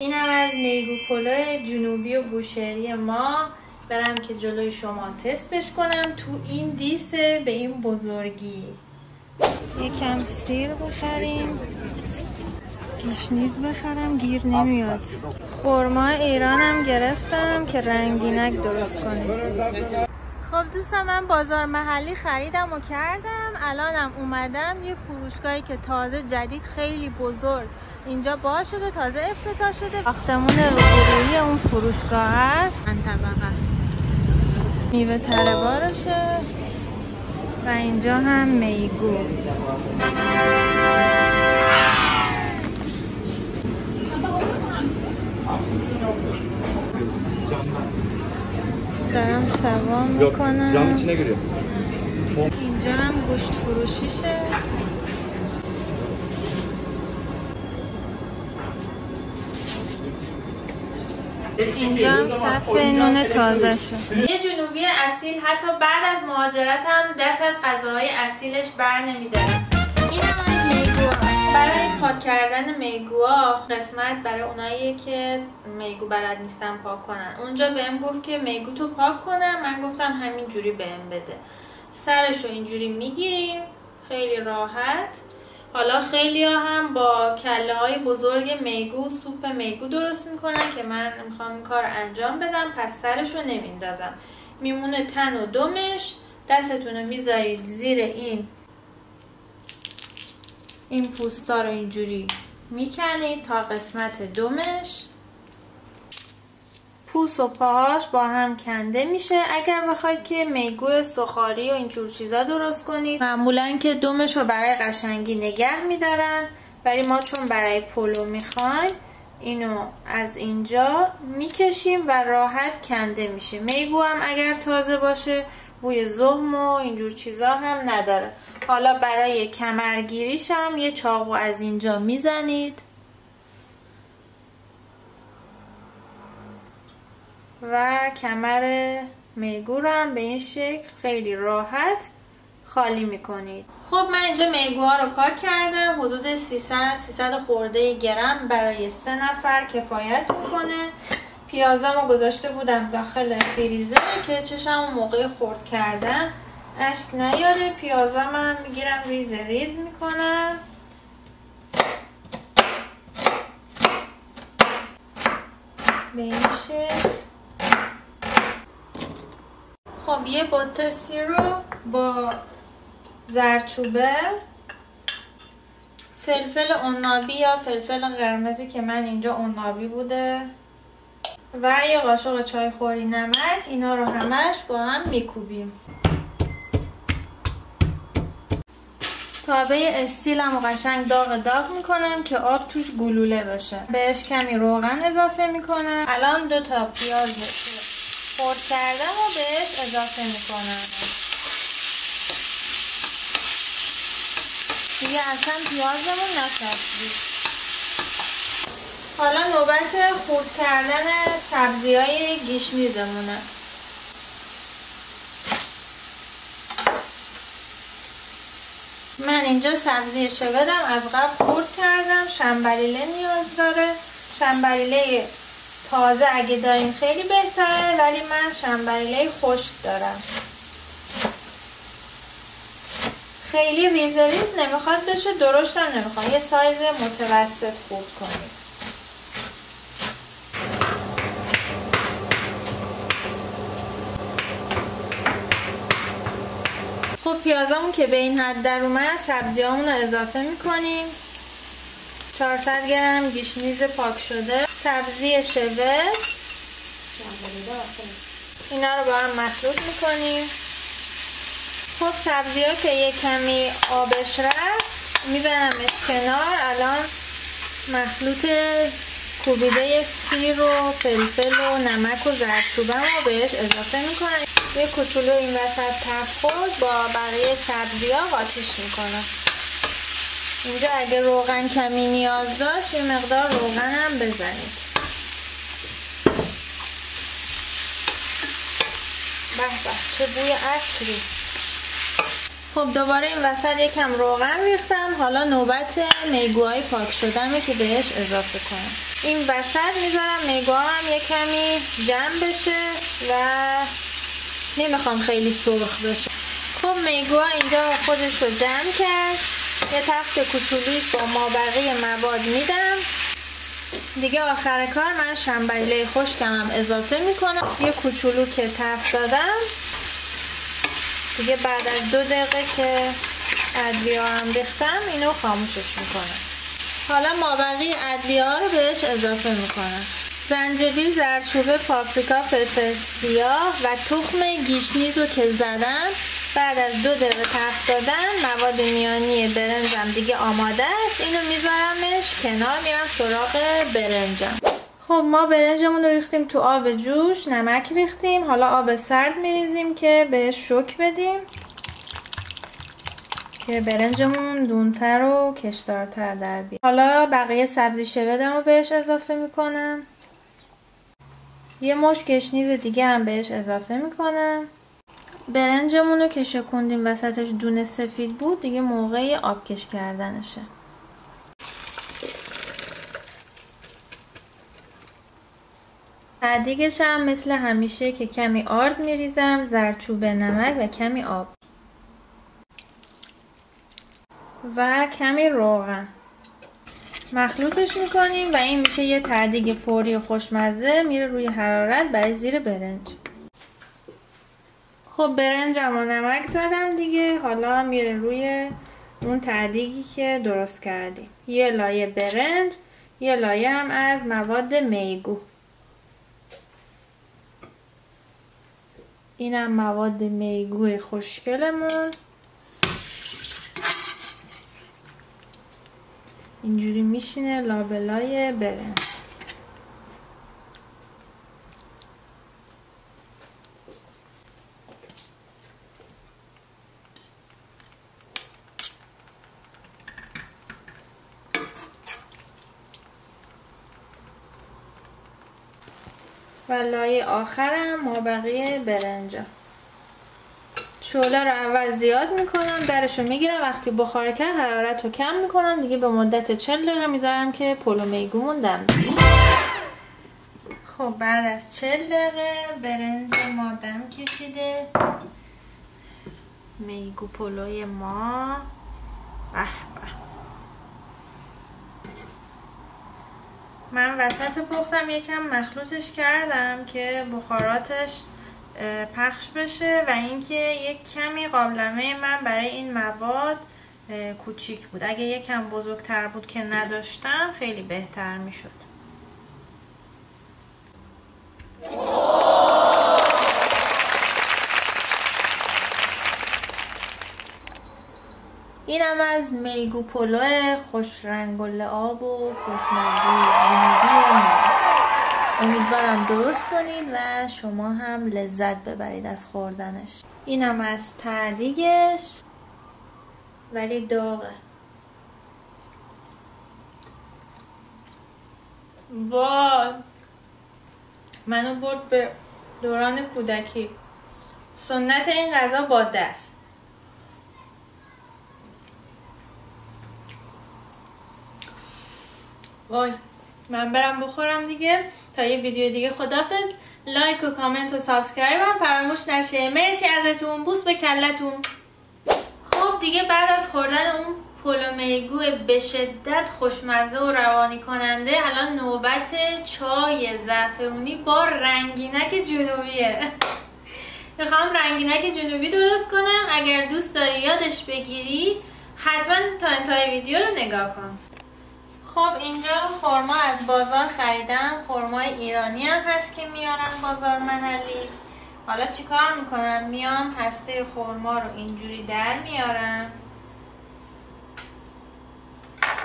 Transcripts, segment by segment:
اینم از میگو پلو جنوبی و بوشهری ما. برم که جلوی شما تستش کنم. تو این دیسه به این بزرگی. یکم سیر بخریم، گیشنیز بخرم گیر نمیاد. خرما ایرانم گرفتم که رنگینک درست کنیم. خب دوستان، من بازار محلی خریدم و کردم. الانم اومدم یه فروشگاهی که تازه جدید خیلی بزرگ اینجا باز شده، تازه افتتاح شده. ساختمون روبرویی اون فروشگاه هست، چند طبقه است، میوه تره بارشه و اینجا هم میگو. دارم سوام میکنم. اینجا هم گوشت فروشیشه. اینجا هم صف نون تازه شه. یه جنوبی اصیل حتی بعد از مهاجرت هم دست از غذاهای اصیلش بر نمیداره. این هم از میگو. برای پاک کردن میگوها قسمت برای اونایی که میگو بلد نیستن پاک کنن. اونجا بهم گفت که میگو تو پاک کنم، من گفتم همین جوری بهم بده. سرشو اینجوری میگیریم خیلی راحت. حالا خیلی ها هم با کله های بزرگ میگو سوپ میگو درست میکنن که من میخوام این کار انجام بدم، پس سرشو نمیندازم، میمونه تن و دمش. دستتونو میذارید زیر این پوستا رو اینجوری میکنید تا قسمت دمش. پوست و پاهاش با هم کنده میشه. اگر بخواید که میگو سوخاری و اینجور چیزا درست کنید، معمولا که دمش رو برای قشنگی نگه میدارن، ولی ما چون برای پلو میخوایم اینو از اینجا میکشیم و راحت کنده میشه. میگو هم اگر تازه باشه بوی زخم و اینجور چیزا هم نداره. حالا برای کمرگیریش هم یه چاقو از اینجا میزنید و کمر میگو رو هم به این شکل خیلی راحت خالی میکنید. خب من اینجا میگوها رو پاک کردم. حدود 300 خورده گرم برای 3 نفر کفایت میکنه. پیازامو گذاشته بودم داخل فریزر که چشم موقع خرد کردن اشک نیاره. پیازام هم میگیرم ریز ریز میکنم. به این شکل. خب یه بطه سیر رو با زردچوبه، فلفل عنابی یا فلفل قرمزی که من اینجا عنابی بوده و یه قاشق چای خوری نمک، اینا رو همش با هم میکوبیم. تاوه استیلم رو قشنگ داغ میکنم که آب توش گلوله بشه. بهش کمی روغن اضافه میکنم. الان 2 تا پیاز خرد کردم و بهش اضافه میکنم. دیگه اصلا پیازمون نچسبید. حالا نوبت خرد کردن سبزی‌های گیشنیزمونه. من اینجا سبزی شودم از قبل خرد کردم. شنبلیله نیاز داره. شنبلیله تازه اگه دارین خیلی بهتره، ولی من شنبلیله خشک دارم. خیلی ریز ریز نمیخواد بشه، درشتم نمیخواد. یه سایز متوسط خرد کنید. خب پیازامون که به این حد در اومد، سبزیامون رو اضافه میکنیم. 400 گرم گیشنیز پاک شده، سبزی شوه، اینا رو با هم مخلوط میکنیم. خب سبزی ها که یک کمی آبش رفت میبرمش کنار. الان مخلوط کوبیده سیر و فلفل و نمک و زردچوبه رو بهش اضافه میکنم. یه کوچولو این وسط تفت خورد با بقیه سبزی ها قاطیش میکنم. اینجا اگه روغن کمی نیاز داشت یه مقدار روغن هم بزنید. به به چه بوی عطری. خب دوباره این وسط یکم روغن ریختم. حالا نوبت میگوهای پاک شدنه که بهش اضافه کنم. این وسط میذارم میگوها هم یه کمی جمع بشه و نمیخوام خیلی سرخ بشه. خب میگوها اینجا خودش رو جمع کرد. یه تفت کوچولیش با مابقی مواد میدم. دیگه آخر کار من شنبیله خشکم هم اضافه میکنم. یه کوچولو که تفت دادم. دیگه بعد از 2 دقیقه که ادویه هم ریختم اینو خاموشش میکنم. حالا مابقی ادویه ها رو بهش اضافه میکنم. زنجبیل، زردچوبه، پاپریکا، فلفل سیاه و تخم گیشنیز رو که زدم. بعد از 2 دقیقه تفت دادن مواد میانی برنجم دیگه آماده است. اینو میذارمش کنار، میرم سراغ برنجم. خب ما برنجمون رو ریختیم تو آب جوش، نمک ریختیم. حالا آب سرد میریزیم که بهش شوک بدیم که برنجمون دونتر و کشدارتر در بیاد. حالا بقیه سبزی شودم رو بهش اضافه میکنم. یه مشت گشنیز دیگه هم بهش اضافه میکنم. برنجمون رو که شکوندیم وسطش دونه سفید بود، دیگه موقع آبکش کردنشه. بعدیگش هم مثل همیشه که کمی آرد میریزم، زردچوبه، نمک و کمی آب و کمی روغن مخلوطش میکنیم و این میشه یه ته‌دیگ فوری و خوشمزه. میره روی حرارت برای زیر برنج. خب برنجم و نمک زدم دیگه. حالا میره روی اون ته‌دیگی که درست کردیم. یه لایه برنج، یه لایه هم از مواد میگو. اینم مواد میگو خوشگلمون. اینجوری میشینه لابلای برنج. و لایه آخرم مابقی برنجا. شعله رو اول زیاد میکنم، درشو میگیرم، وقتی بخار کرد حرارت رو کم میکنم دیگه. به مدت 40 دقیقه میذارم که پلو میگومون دم بشه. خب بعد از 40 دقیقه برنج ما دم کشیده. میگو پلوی ما به به. من وسط پختم یکم مخلوطش کردم که بخاراتش پخش بشه و اینکه یک کمی قابلمه من برای این مواد کوچیک بود. اگه یکم بزرگتر بود که نداشتم خیلی بهتر میشد. اینم از میگو پلو خوش رنگ و لعاب و خوشمزه جنوبی ما. امیدوارم درست کنید و شما هم لذت ببرید از خوردنش. اینم از ته‌دیگش، ولی داغه. وای منو برد به دوران کودکی. سنت این غذا با دست. وای من برم بخورم دیگه. تا یه ویدیو دیگه خدافظ. لایک و کامنت و سابسکرایب هم فراموش نشه. مرسی ازتون. بوس به کلتون. خب دیگه بعد از خوردن اون پلو میگو به شدت خوشمزه و روانی کننده، الان نوبت چای زعفرونی با رنگینک جنوبیه. میخوام رنگینک جنوبی درست کنم. اگر دوست داری یادش بگیری حتما تا انتهای ویدیو رو نگاه کن. خب اینجا خرما از بازار خریدم. خرمای ایرانی هم هست که میارن بازار محلی. حالا چیکار میکنم؟ میام هسته خرما رو اینجوری در میارم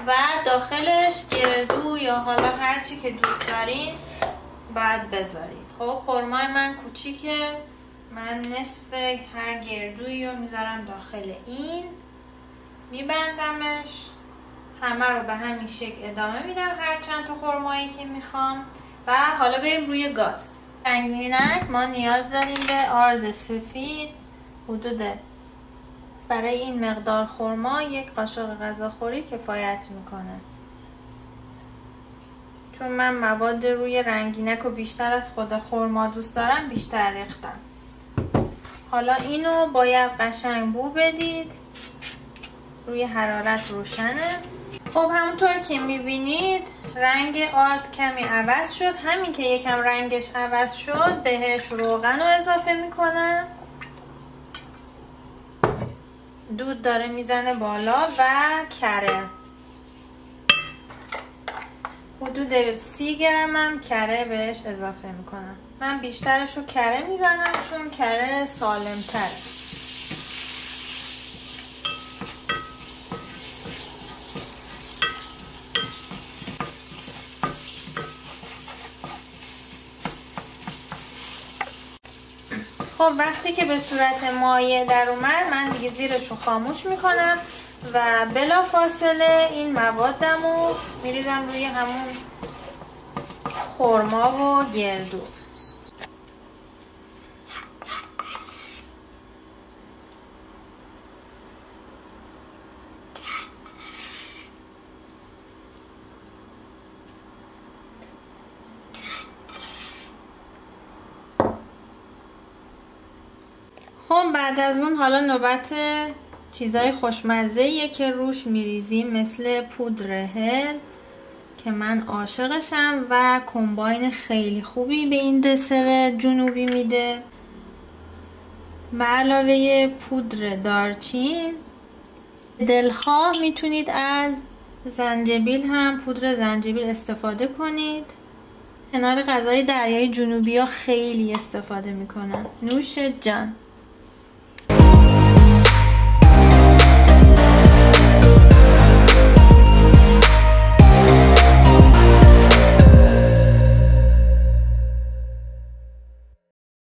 و داخلش گردو یا حالا هرچی که دوست دارین بعد بذارید. خب خرمای من کوچیکه، من نصف هر گردویی رو میذارم داخل این، میبندمش، همه رو به همین شکل ادامه میدم هر چند تا خرمایی که میخوام. و حالا بریم روی گاز. رنگینک ما نیاز داریم به آرد سفید حدود برای این مقدار خرما 1 قاشق غذاخوری کفایت میکنه، چون من مواد روی رنگینک رو بیشتر از خود خرما دوست دارم بیشتر ریختم. حالا اینو باید قشنگ بو بدید. روی حرارت روشنه. خب همونطور که میبینید رنگ آرد کمی عوض شد. همین که یکم رنگش عوض شد بهش روغن رو اضافه میکنم. دود داره میزنه بالا و کره. حدود 30 گرم هم کره بهش اضافه میکنم. من بیشترش رو کره میزنم چون کره سالم تره. خب وقتی که به صورت مایع در اومد من دیگه زیرش رو خاموش میکنم و بلا فاصله این موادم رو میریزم روی همون خرما و گردو. خب بعد از اون حالا نوبت چیزای خوشمزه‌ایه که روش میریزیم، مثل پودر هل که من عاشقشم و کمباین خیلی خوبی به این دسر جنوبی میده. به علاوه پودر دارچین، دلخواه میتونید از زنجبیل هم پودر زنجبیل استفاده کنید. کنار غذای دریای جنوبی ها خیلی استفاده میکنن. نوش جان.